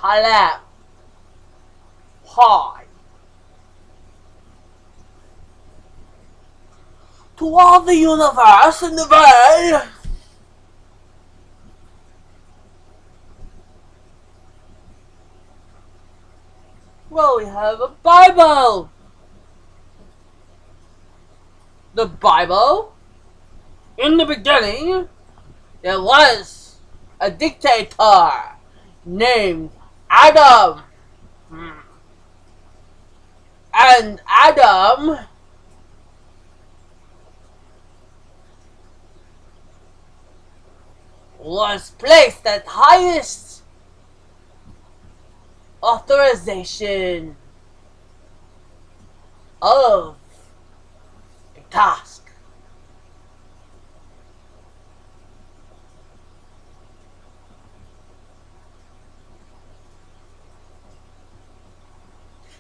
Hello. Hi. To all the universe in the world. Well, we have a Bible. The Bible? In the beginning, there was a dictator named Adam. And Adam was placed at highest authorization of a task.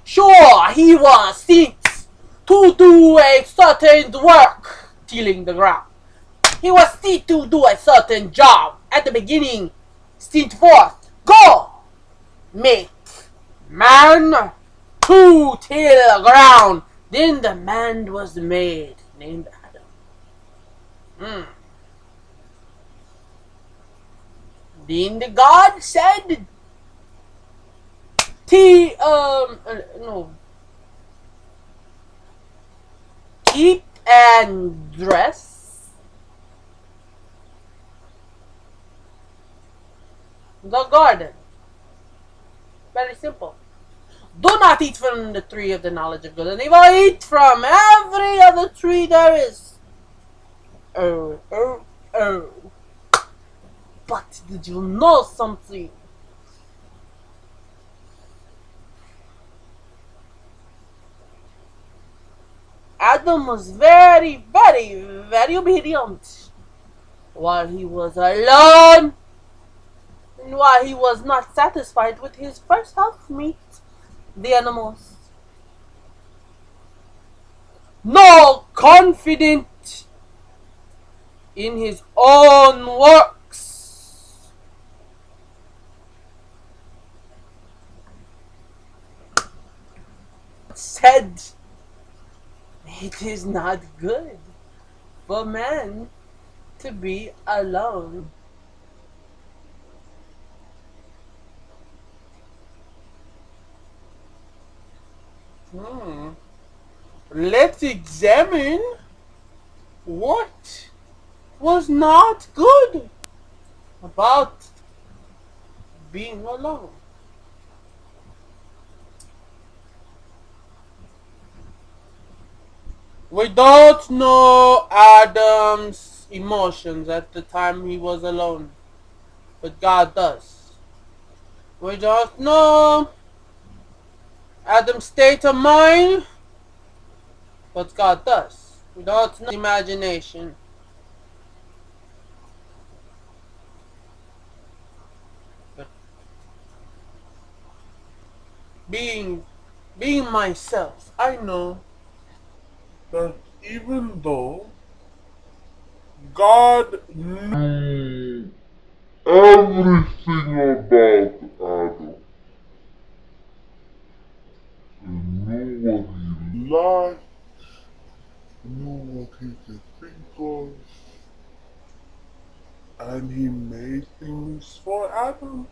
Sure, he was sent to do a certain work, tilling the ground. He was sent to do a certain job. At the beginning, sent forth, go, make man to till the ground. Then the man was made, named Adam. Then the God said, no, eat and dress the garden. Very simple. Do not eat from the tree of the knowledge of good and evil. Eat from every other tree there is. Oh. But did you know something? Adam was very, very, very obedient while he was alone and while he was not satisfied with his first helpmeet, the animals. No confident in his own works. Said, it is not good for man to be alone. Let's examine what was not good about being alone. We don't know Adam's emotions at the time he was alone, but God does. We don't know Adam's state of mind, but God does. We don't know imagination. But being myself, I know that even though God knew everything about Adam and knew what he liked, knew what he could think of, and he made things for Adam.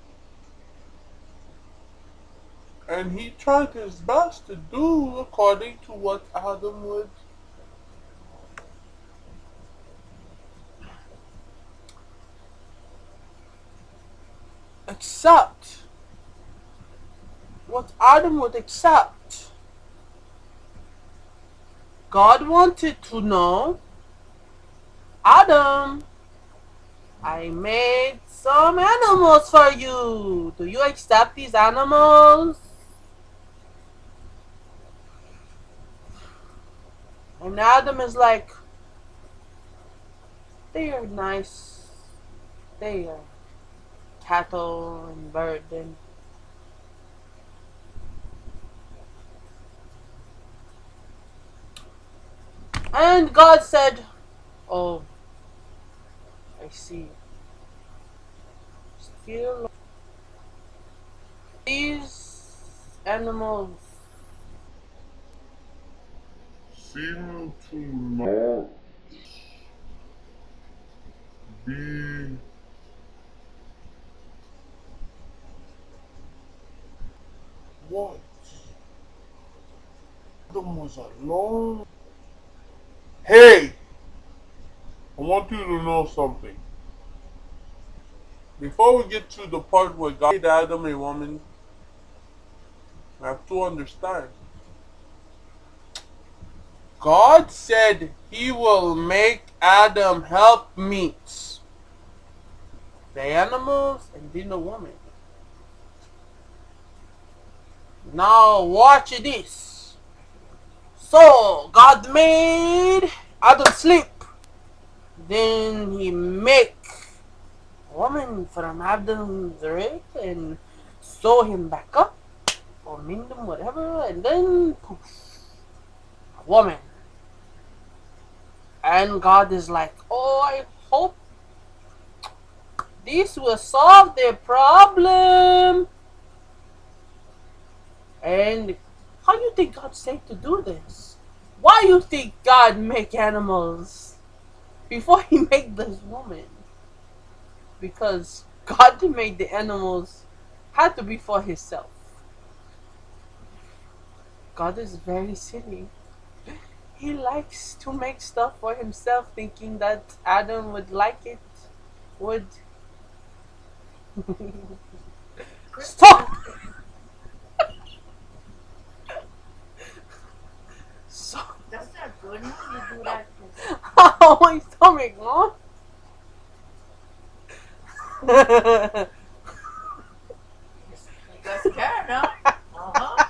And he tried his best to do according to what Adam would accept. What Adam would accept. God wanted to know, Adam, I made some animals for you. Do you accept these animals? And Adam is like, they are nice. They are cattle and bird and God said, oh, I see. Still animals seem to not be what? Adam was alone. Hey, I want you to know something. Before we get to the part where God made Adam a woman, I have to understand. God said he will make Adam help meet the animals and then the woman. Now watch this. So God made Adam sleep. Then he make a woman from Adam's rib and sew him back up or mend him, whatever, and then poof, a woman. And God is like, oh, I hope this will solve their problem. And how you think God said to do this? Why you think God make animals before he made this woman? Because God made the animals had to be for himself. God is very silly. He likes to make stuff for himself thinking that Adam would like it. Would stop. So That's not good. No, you do that. oh, my stomach, no? You got scared, huh? Uh-huh.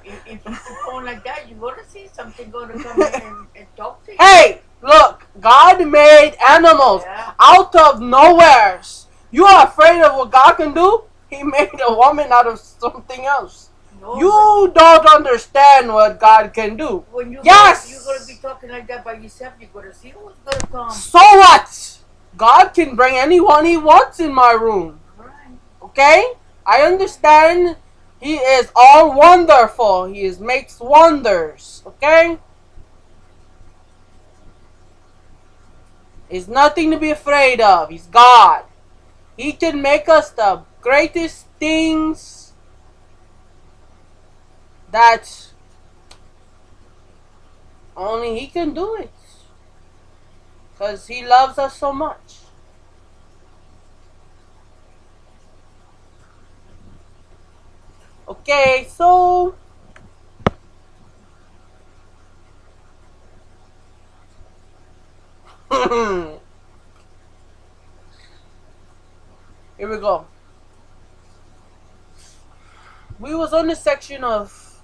If you phone like that, you're gonna see something gonna come in and talk to you. Hey, look, God made animals Yeah. out of nowhere. You are afraid of what God can do? He made a woman out of something else. No, You don't understand what God can do. when you Yes! you're gonna be talking like that by yourself, you're gonna see who's gonna come. So what? God can bring anyone he wants in my room. Right. Okay? I understand he is all wonderful. He makes wonders. Okay? He's nothing to be afraid of. He's God. He can make us the greatest things that only he can do it. Because he loves us so much. Okay, so here we go. We was on the section of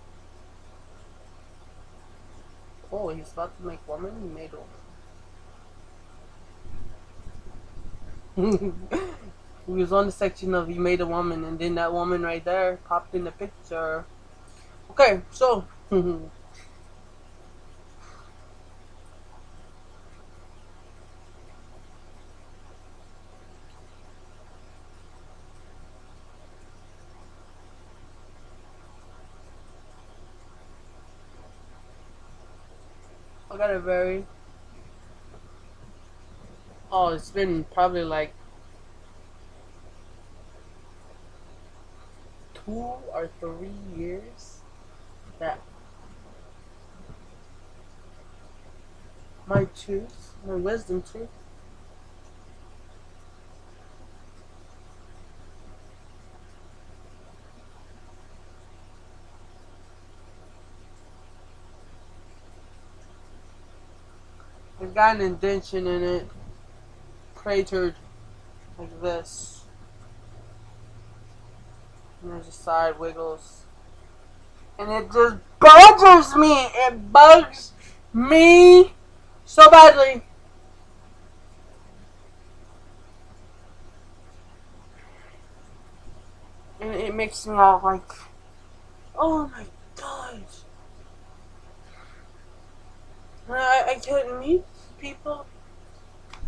oh, he's about to make woman. He made woman. We was on the section of he made a woman, and then that woman right there popped in the picture. Okay, so I got a very it's been probably like 2 or 3 years that my tooth, my wisdom tooth, it got an indentation in it, cratered like this. And there's a side wiggles. And it just bothers me. It bugs me so badly. And it makes me all like, oh my gosh. I can't meet people.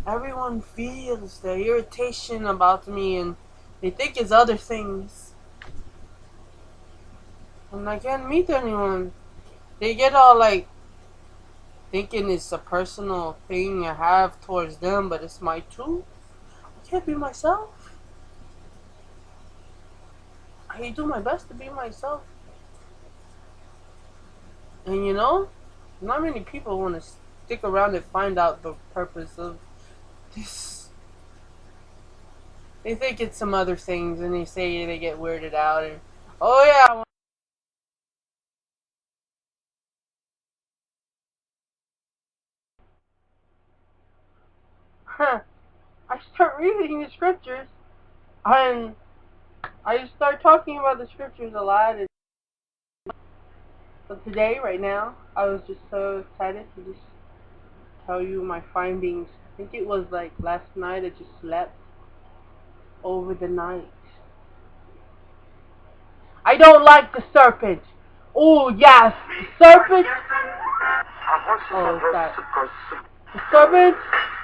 Everyone feels the irritation about me, and They think it's other things. And I can't meet anyone. They get all like thinking it's a personal thing I have towards them, but it's my truth. I can't be myself. I do my best to be myself. And you know, not many people want to stick around and find out the purpose of this. They think it's some other things, and they say they get weirded out. And oh yeah, I start reading the scriptures, and I start talking about the scriptures a lot. And so today, right now, I was just so excited to just tell you my findings. I think it was like last night I just slept over the night. I don't like the serpent. Oh yes, the serpent. Oh, it's that. The serpent,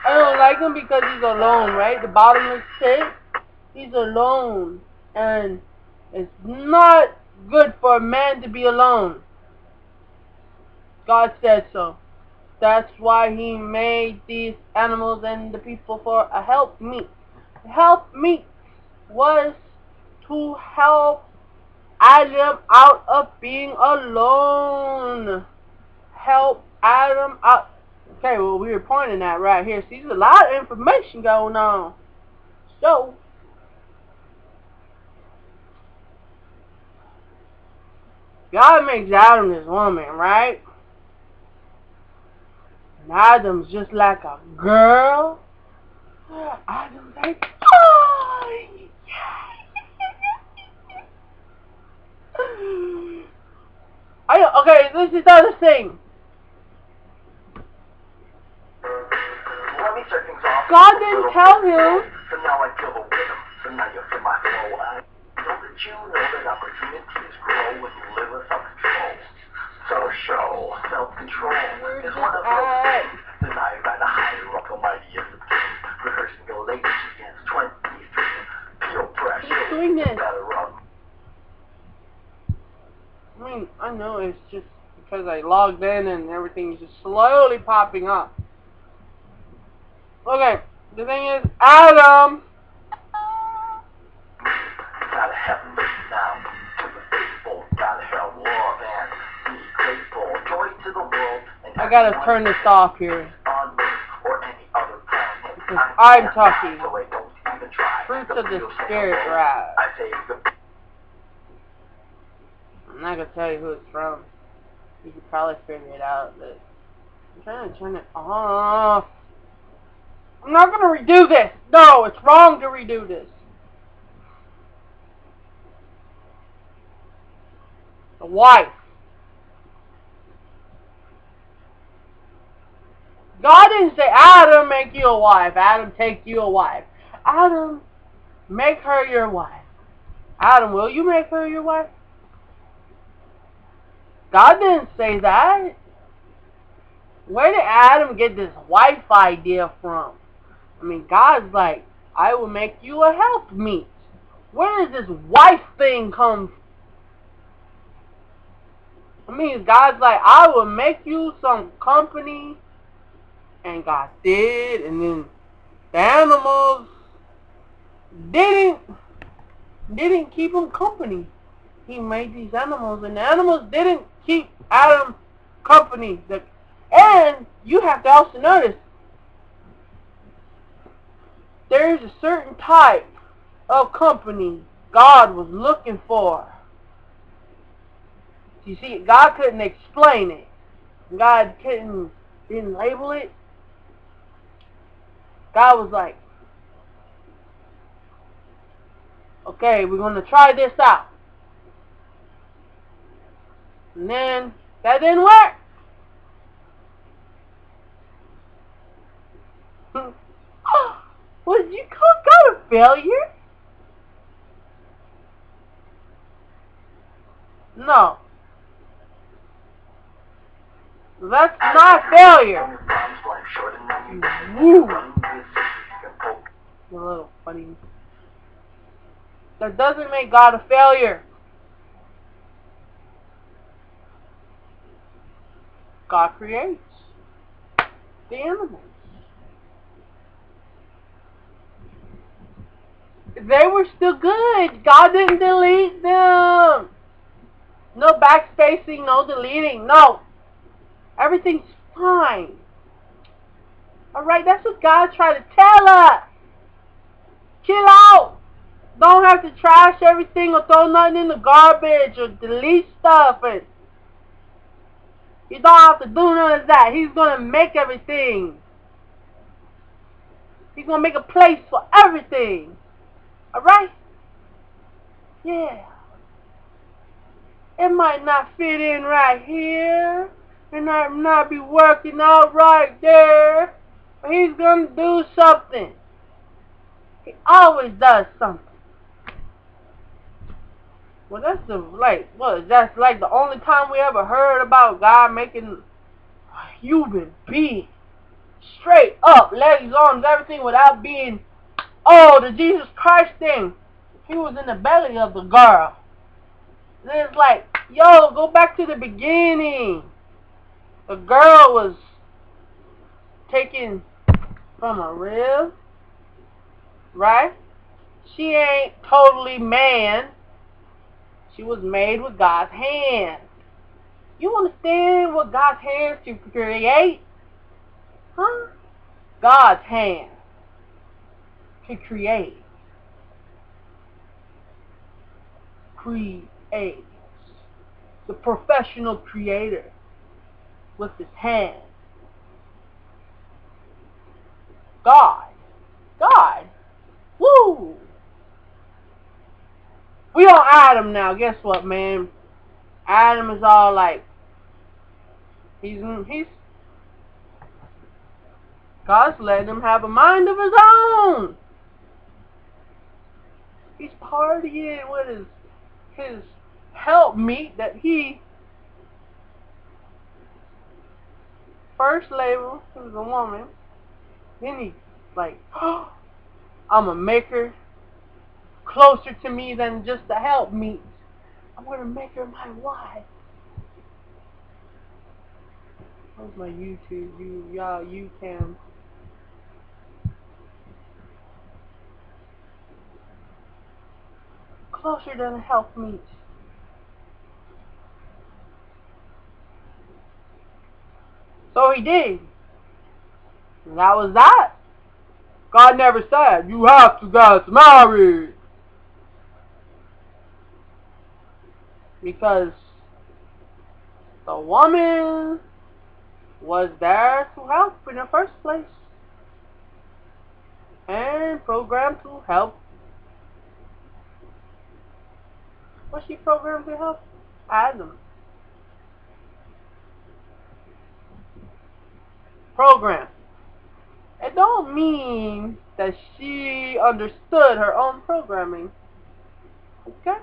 I don't like him because he's alone, right? The bottomless pit, he's alone. And it's not good for a man to be alone. God said so. That's why he made these animals and the people for a help meet. Help meet was to help Adam out of being alone. Help Adam out. Okay, well, we were pointing at right here. See, there's a lot of information going on. So, God makes Adam his woman, right? And Adam's just like a girl. Adam's like, oh, okay, this is the other thing. Let me start things off. God didn't tell him. So now I feel the rhythm. So now you feel my flow. I know that you know that opportunities grow when you live with self-control. So show self-control is one of those things denied by the hierarchical mighty of the king. Rehearsing Galatians against 23. Feel pressure. He's doing this. Better run. I mean, I know it's just because I logged in and everything's just slowly popping up. Okay, the thing is, Adam. Gotta have listen now to the faithful. Gotta have love and be grateful. Joy to the world. And I gotta turn this off here. On me or any other planet. Because I'm talking. So I don't even try. Fruits of the Spirit, right? I say the I'm not gonna tell you who it's from. You could probably figure it out, but I'm trying to turn it off. I'm not gonna redo this. No, it's wrong to redo this. The wife. God didn't say, Adam, make you a wife. Adam, take you a wife. Adam, make her your wife. Adam, will you make her your wife? God didn't say that. Where did Adam get this wife idea from? I mean, God's like, I will make you a helpmeet. Where does this wife thing come from? I mean, God's like, I will make you some company. And God did. And then the animals didn't keep him company. He made these animals, and the animals didn't keep Adam company. And you have to also notice, there's a certain type of company God was looking for. You see, God couldn't explain it. God didn't label it. God was like, okay, we're going to try this out. And then, that didn't work. Was you call God a failure? No. That's not failure. Woo. A little funny. That doesn't make God a failure. God creates the animals. They were still good. God didn't delete them. No backspacing, no deleting. No. Everything's fine. Alright, that's what God tried to tell us. Chill out. Don't have to trash everything or throw nothing in the garbage or delete stuff. And you don't have to do none of that. He's going to make everything. He's going to make a place for everything. Alright? Yeah. It might not fit in right here. It might not be working out right there. But he's going to do something. He always does something. Well, that's that's like the only time we ever heard about God making a human being. Straight up, legs, arms, everything without being, oh, the Jesus Christ thing. He was in the belly of the girl. And it's like, yo, go back to the beginning. The girl was taken from a rib, right? She ain't totally man. She was made with God's hands. You understand what God's hands to create? Huh? God's hands to create. Create. The professional creator with his hands. God. God. Woo! We on Adam now. Guess what, man? Adam is all like, he's God's letting him have a mind of his own. He's partying with his helpmeet that he first labeled as a woman. Then he's like, oh, I'm gonna make her closer to me than just a helpmeet. I'm gonna make her my wife. Where's my YouTube? Y'all, you can. Closer than a helpmeet. So he did. And that was that. God never said, you have to get married. Because the woman was there to help in the first place. And programmed to help. Was she programmed to help? Adam. Program. It don't mean that she understood her own programming. Okay?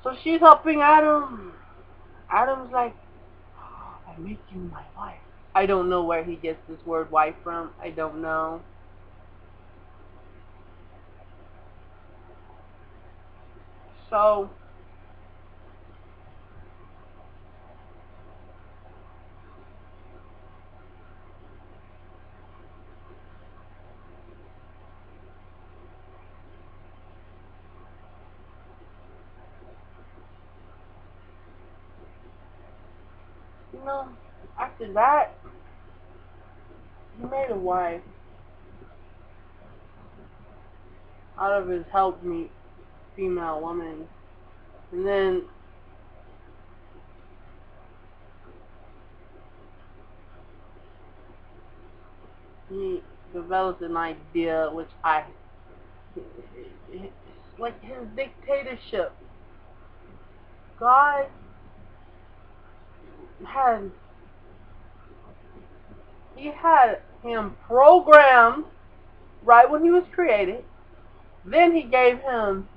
So she's helping Adam. Adam's like, oh, I make you my wife. I don't know where he gets this word wife from. I don't know. So, you know, after that, he made a wife out of his helpmeet female woman. And then he developed an idea which it's like his dictatorship. God he had him programmed right when he was created. Then he gave him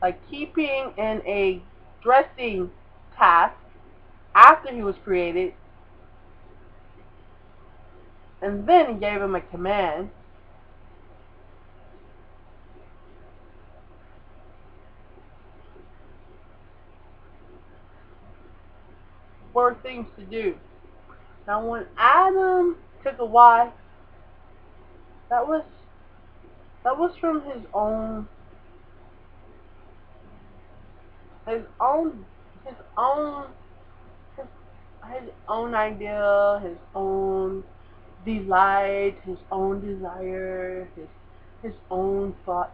a keeping and a dressing task after he was created. And then he gave him a command for things to do. Now when Adam took a wife, that was from his own his own his own his own idea, his own delight, his own desire, his own thoughts.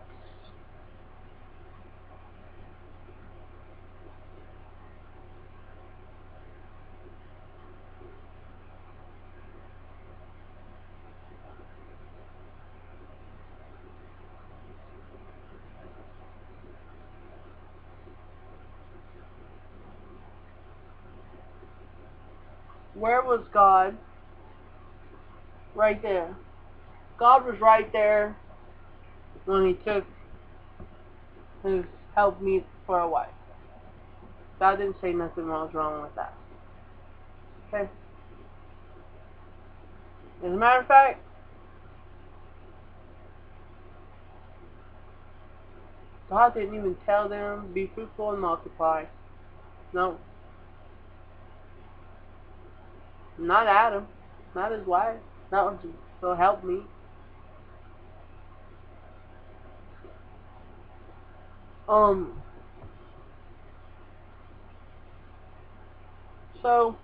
Where was God? Right there. God was right there when he took his helpmeet for a wife. God didn't say nothing was wrong with that. Okay? As a matter of fact, God didn't even tell them, be fruitful and multiply. No. Not Adam. Not his wife. Not so help me. So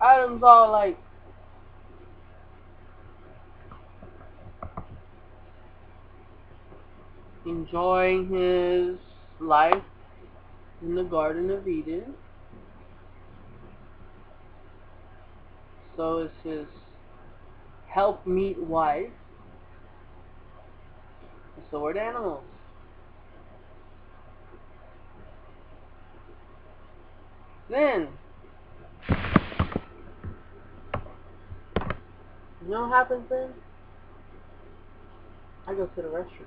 Adam's all like, enjoying his life in the Garden of Eden. So is his helpmeet wife. So are the animals. Then, you know what happens then? I go to the restroom.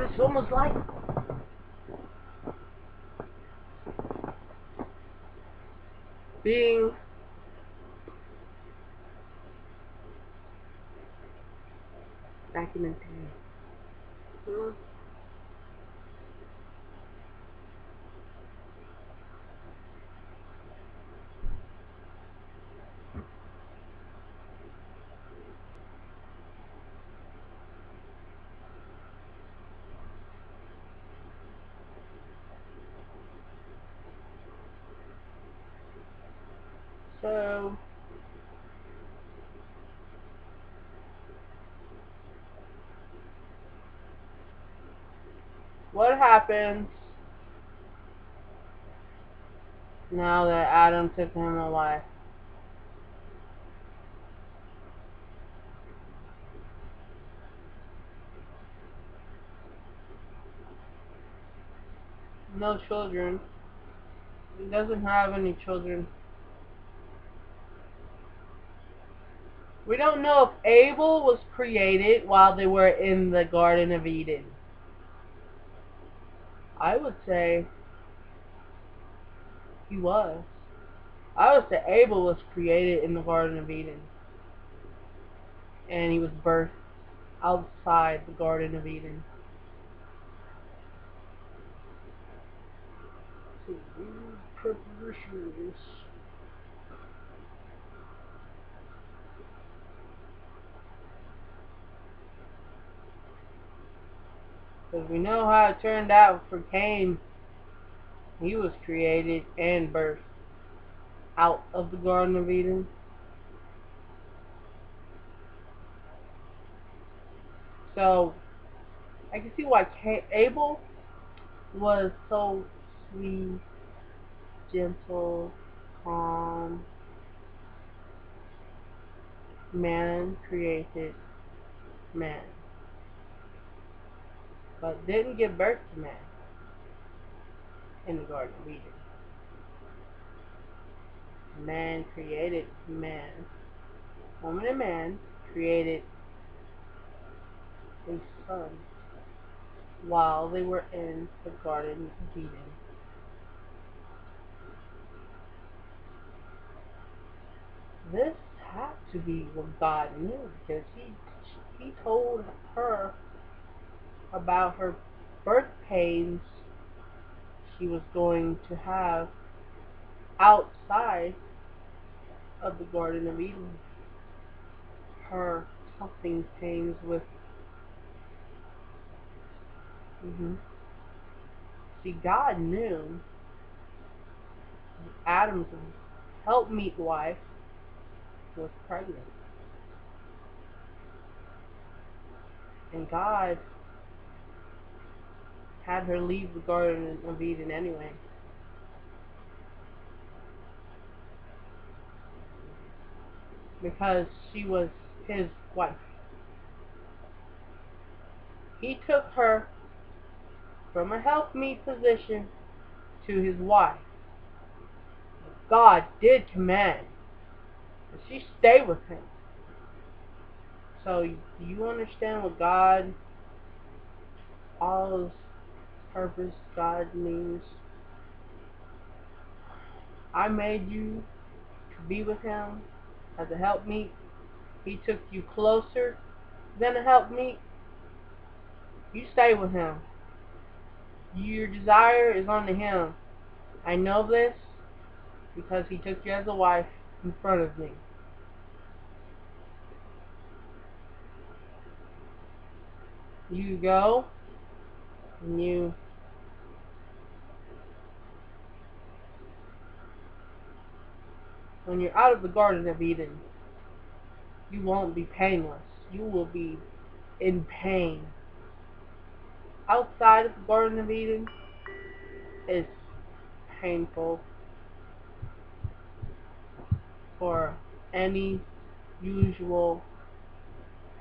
It's almost like being documentary. So what happens now that Adam took him a wife? no children. He doesn't have any children. We don't know if Abel was created while they were in the Garden of Eden. I would say he was. I would say Abel was created in the Garden of Eden. And he was birthed outside the Garden of Eden. Prepositions. Because we know how it turned out for Cain. He was created and birthed out of the Garden of Eden. So, I can see why Abel was so sweet, gentle, calm, man created man, but didn't give birth to man in the Garden of Eden. Man created man. Woman and man created a son while they were in the Garden of Eden. This had to be what God knew, because he told her about her birth pains she was going to have outside of the Garden of Eden. Her something pains with See, God knew Adam's helpmeet wife was pregnant. And God had her leave the Garden of Eden anyway. Because she was his wife. He took her from a helpmeet position to his wife. God did command that she stay with him. So, do you understand what God, all his purpose, God means? I made you to be with him as a helpmeet. He took you closer than a helpmeet. You stay with him. Your desire is unto him. I know this because he took you as a wife in front of me. You go and when you're out of the Garden of Eden, you won't be painless. You will be in pain. Outside of the Garden of Eden is painful for any usual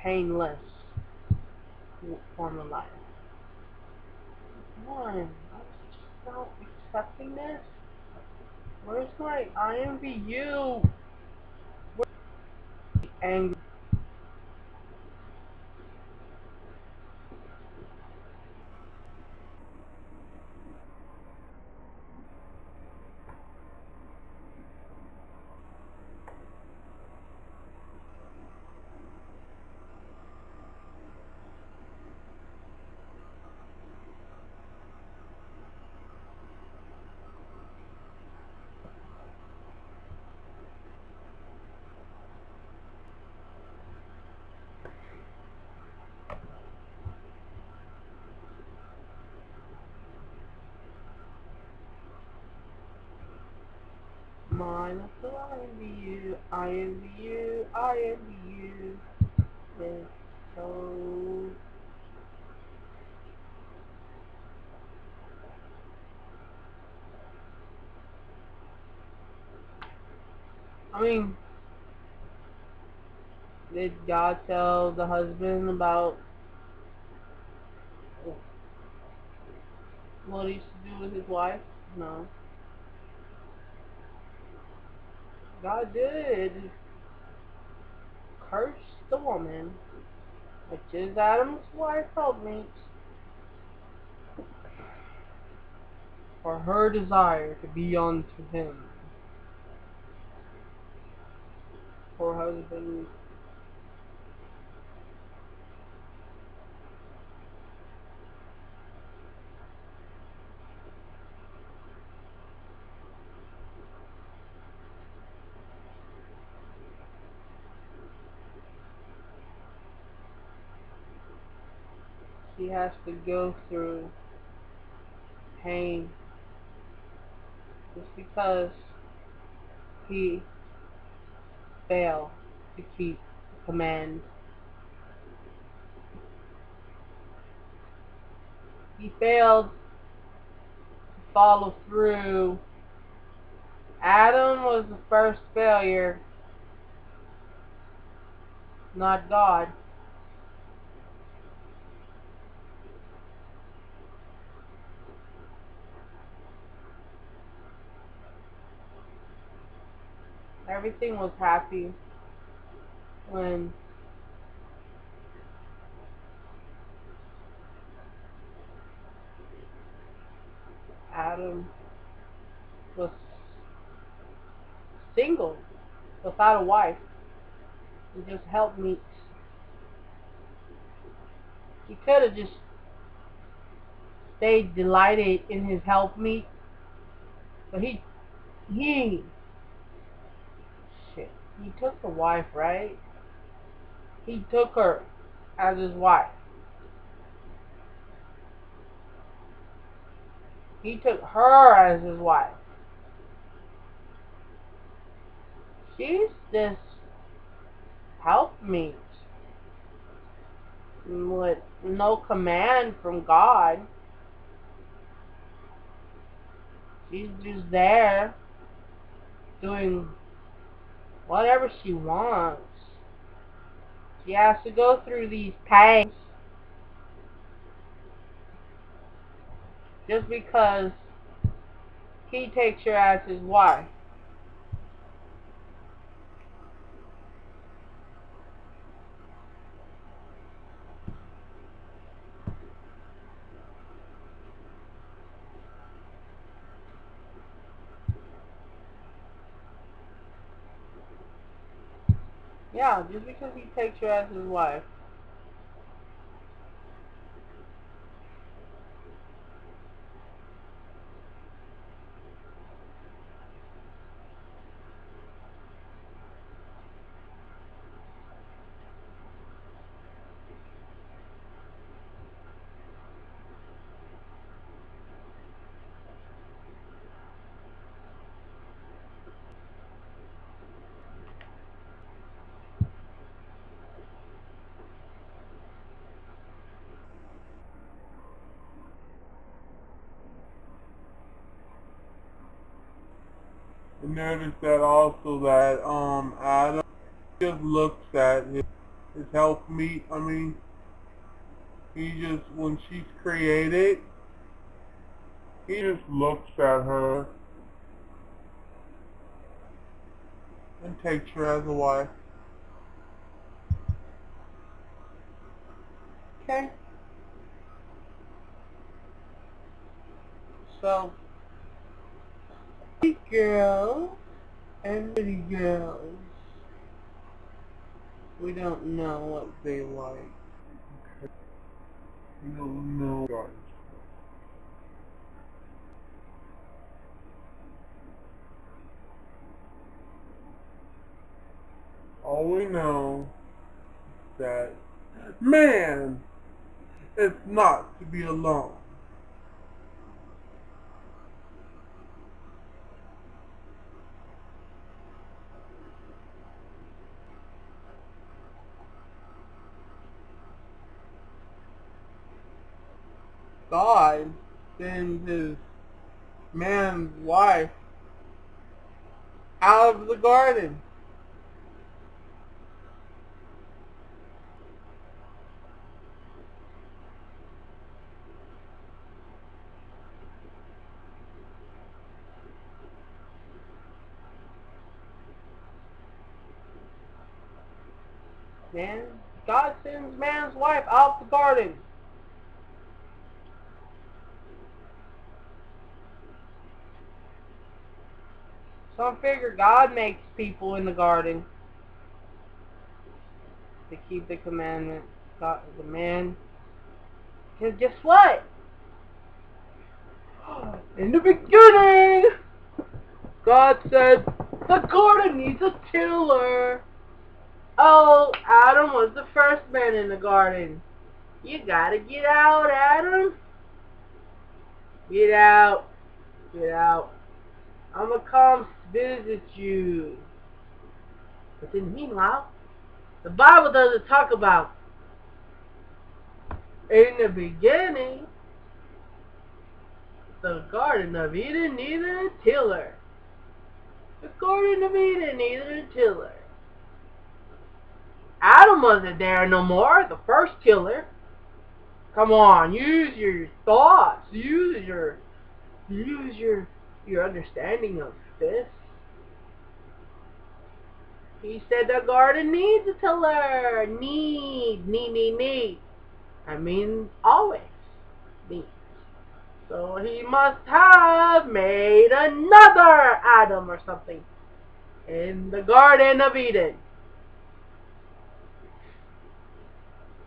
painless form of life. Come on, I'm just not accepting this. Where's my IMVU? Where's the angry? Mine is the IMVU, IMVU, IMVU. It's so... I mean, did God tell the husband about what he's to do with his wife? No. God did curse the woman, which is Adam's wife, helpmeet, for her desire to be unto him. Poor husband. He has to go through pain just because he failed to keep the command. He failed to follow through. Adam was the first failure, not God. Everything was happy when Adam was single, without a wife, and just helpmeet. He could have just stayed delighted in his helpmeet, but he took the wife, right? He took her as his wife. He took her as his wife. She's this helpmeet with no command from God. She's just there doing whatever she wants. She has to go through these pains just because he takes her as his wife. Yeah, just because he takes her as his wife. Notice that also that Adam just looks at his helpmeet. I mean, he just, when she's created, he just looks at her and takes her as a wife. Okay. So, pretty girls and pretty girls, we don't know what they like. Okay. We don't know, guys. All we know is that man is not to be alone. God sends his man's wife out of the garden. man. God sends man's wife out the garden. Some figure God makes people in the garden to keep the commandment. God, the man. Because guess what? In the beginning, God said the garden needs a tiller. Oh, Adam was the first man in the garden. You gotta get out, Adam. Get out. Get out. I'm gonna come visit you. But then meanwhile, the Bible doesn't talk about in the beginning the Garden of Eden needed a tiller. The Garden of Eden needed a tiller. Adam wasn't there no more, the first tiller. Come on, use your thoughts, use your understanding of this. He said the garden needs a tiller. Need. I mean, always needs. So he must have made another Adam or something in the Garden of Eden.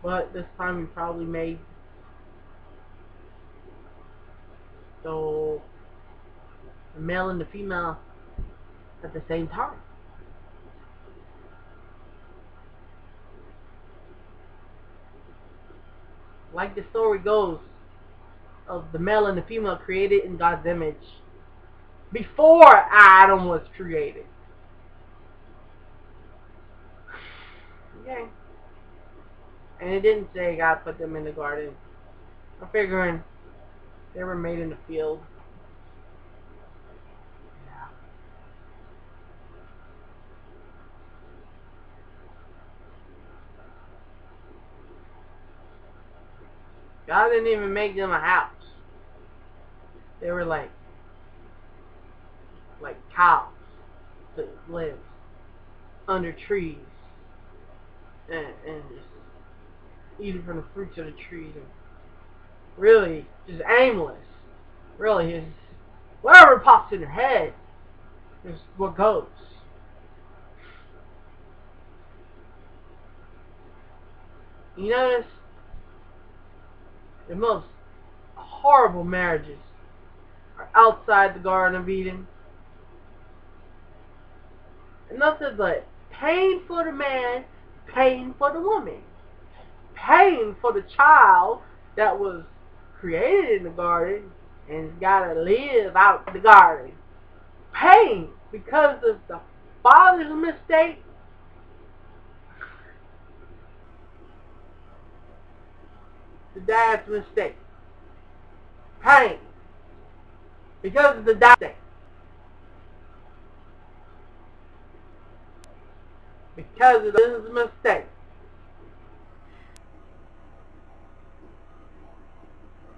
But this time he probably made so the male and the female at the same time. Like the story goes, of the male and the female created in God's image before Adam was created. Okay. And it didn't say God put them in the garden. I'm figuring they were made in the field. Yeah. God didn't even make them a house. They were like cows that live under trees and just eating from the fruits of the trees and really just aimless. Really is whatever pops in their head is what goes. You notice the most horrible marriages are outside the Garden of Eden. And nothing but pain for the man, pain for the woman, pain for the child that was created in the garden and has got to live out the garden. Pain because of the father's mistake. The dad's mistake. Pain because of the dad's mistake. Because of his mistake.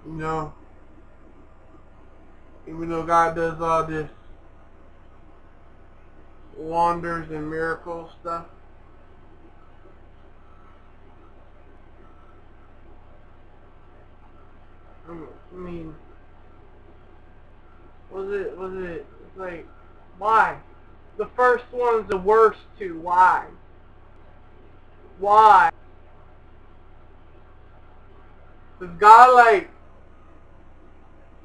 You know, even though God does all this wonders and miracle stuff, I mean, was it, it's like, why? The first one's the worst too. Why? Why? Does God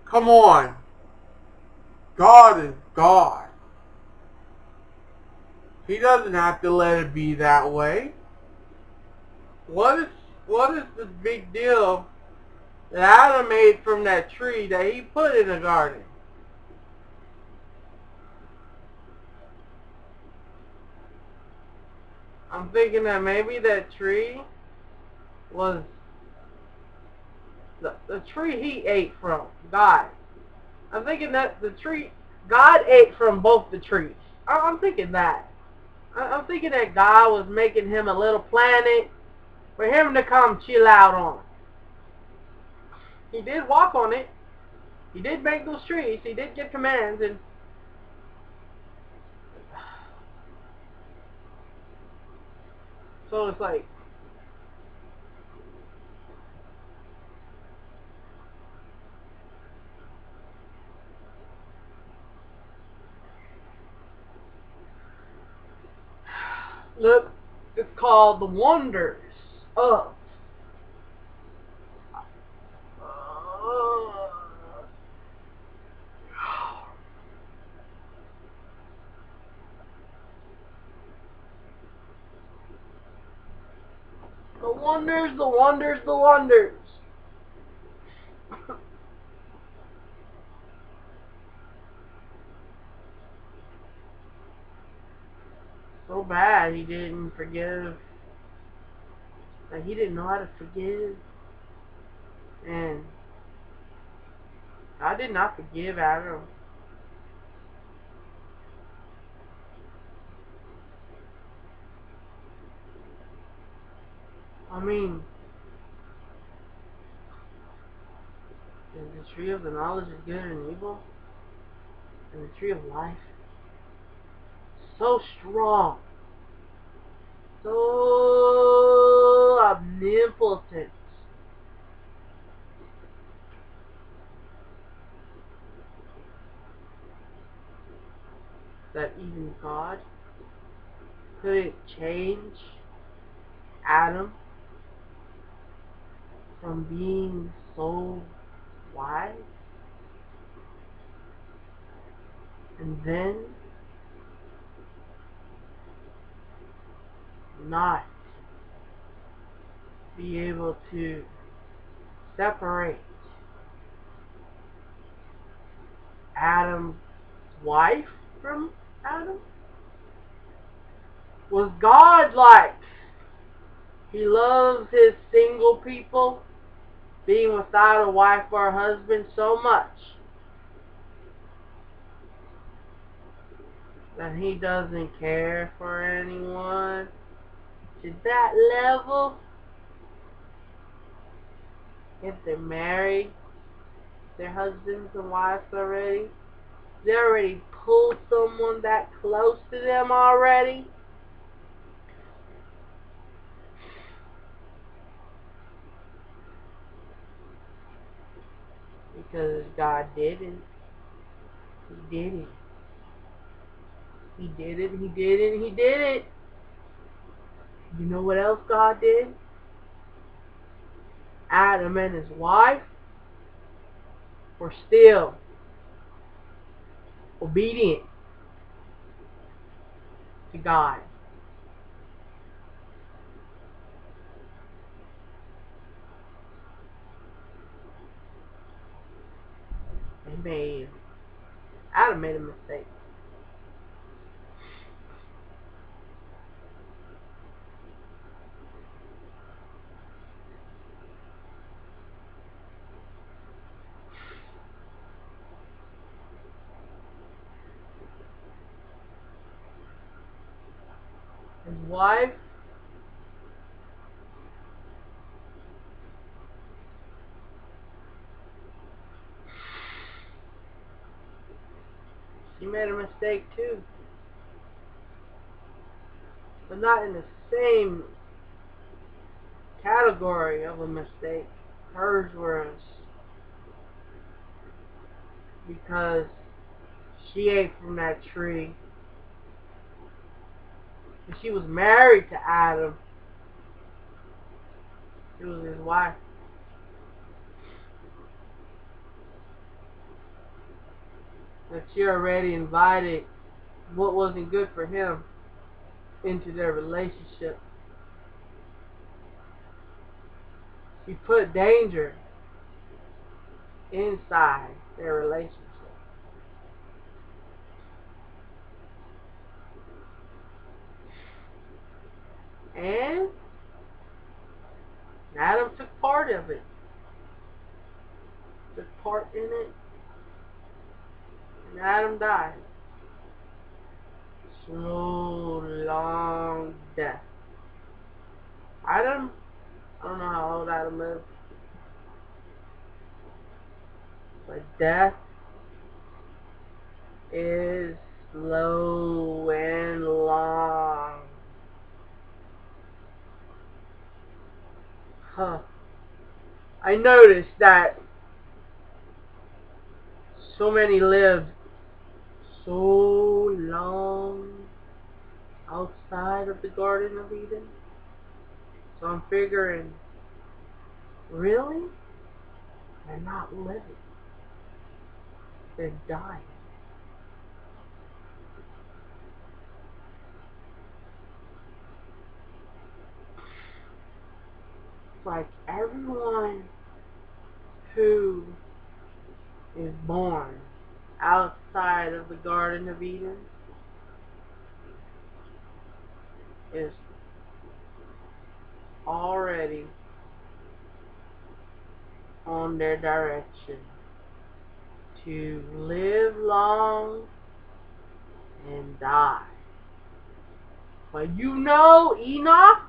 come on. God is God. He doesn't have to let it be that way. What is the big deal that Adam ate from that tree that he put in the garden? I'm thinking that maybe that tree was the tree he ate from, God. I'm thinking that the tree, God ate from both the trees. I'm thinking that. I'm thinking that God was making him a little planet for him to come chill out on. He did walk on it. He did make those trees. He did give commands. And so it's like, Look, it's called The Wonders of The Wonders, The Wonders, The Wonders. So bad he didn't forgive. Like, he didn't know how to forgive. And I did not forgive Adam. I mean, the tree of the knowledge of good and evil, and the tree of life, so strong, so omnipotent, that even God couldn't change Adam from being so wise, and then not be able to separate Adam's wife from Adam? Was God like? He loves his single people, being without a wife or a husband, so much that he doesn't care for anyone to that level. If they're married, their husbands and wives already, they already pulled someone that close to them already. Because God didn't. He did it. He did it, he did it, he did it. You know what else God did? Adam and his wife were still obedient to God. Adam made a mistake. His wife, she made a mistake too. But not in the same category of a mistake. Hers was because she ate from that tree. And she was married to Adam. She was his wife. But she already invited what wasn't good for him into their relationship. She put danger inside their relationship. And Adam took part of it. Took part in it. And Adam died. Slow, long death. Adam, I don't know how old Adam is. But death is slow and long. Huh. I noticed that so many lived so long outside of of the Garden of Eden. So I'm figuring, really? They're not living. They're dying. It's like everyone who is born outside of the Garden of Eden is already on their direction to live long and die. But you know, Enoch,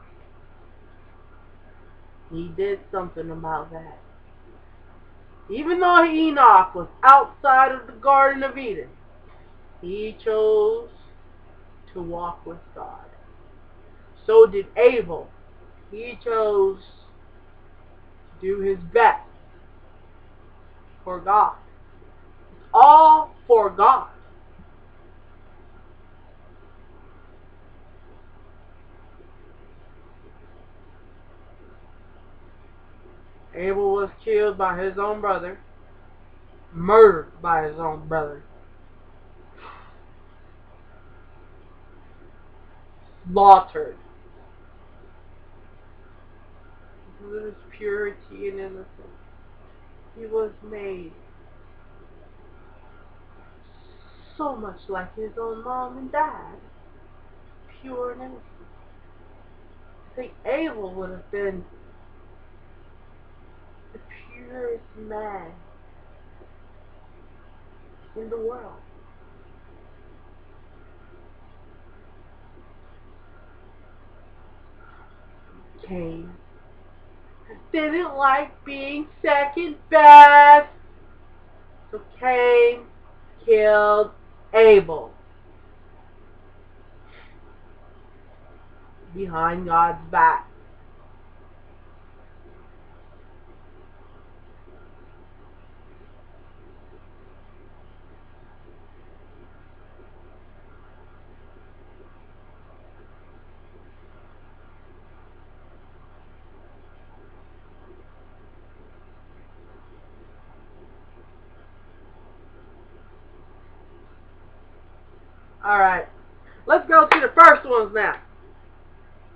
he did something about that. Even though Enoch was outside of the Garden of Eden, he chose to walk with God. So did Abel. He chose to do his best for God. All for God. Abel was killed by his own brother, murdered by his own brother, slaughtered. Because of his purity and innocence, he was made so much like his own mom and dad, pure and innocent. I think Abel would have been the purest man in the world. Cain didn't like being second best, so Cain killed Abel behind God's back. Alright, let's go to the first ones now.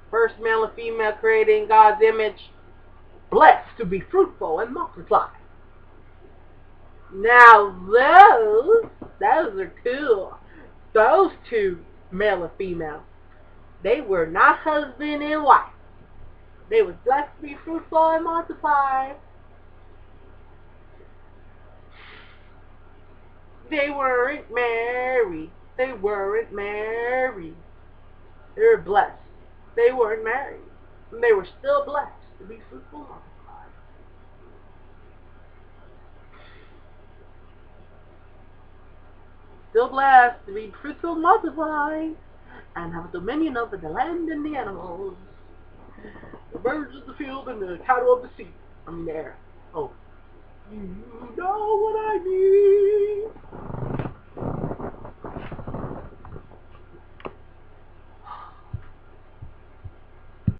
First, male and female created in God's image, blessed to be fruitful and multiply. Now those are cool. Those two, male and female, they were not husband and wife. They was blessed to be fruitful and multiply. They weren't married. They weren't married. They were blessed. They weren't married. And they were still blessed to be fruitful and multiply. Still blessed to be fruitful and multiply, and have dominion over the land and the animals, the birds of the field and the cattle of the sea. I mean the air. Oh,